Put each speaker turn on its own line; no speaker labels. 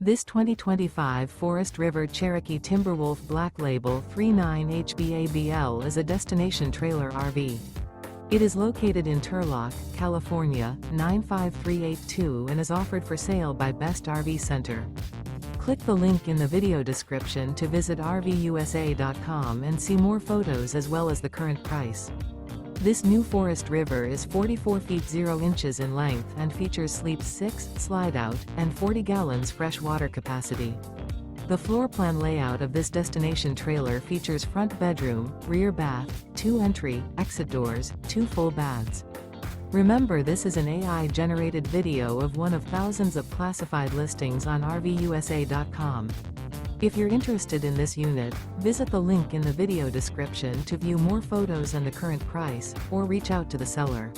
This 2025 Forest River Cherokee Timberwolf Black Label 39HBABL is a destination trailer RV. It is located in Turlock, California, 95382 and is offered for sale by Best RV Center. Click the link in the video description to visit RVUSA.com and see more photos as well as the current price. This new Forest River is 44 feet 0 inches in length and features sleeps 6, slide-out, and 40 gallons fresh water capacity. The floor plan layout of this destination trailer features front bedroom, rear bath, 2 entry, exit doors, 2 full baths. Remember, this is an AI-generated video of one of thousands of classified listings on RVUSA.com. If you're interested in this unit, visit the link in the video description to view more photos and the current price, or reach out to the seller.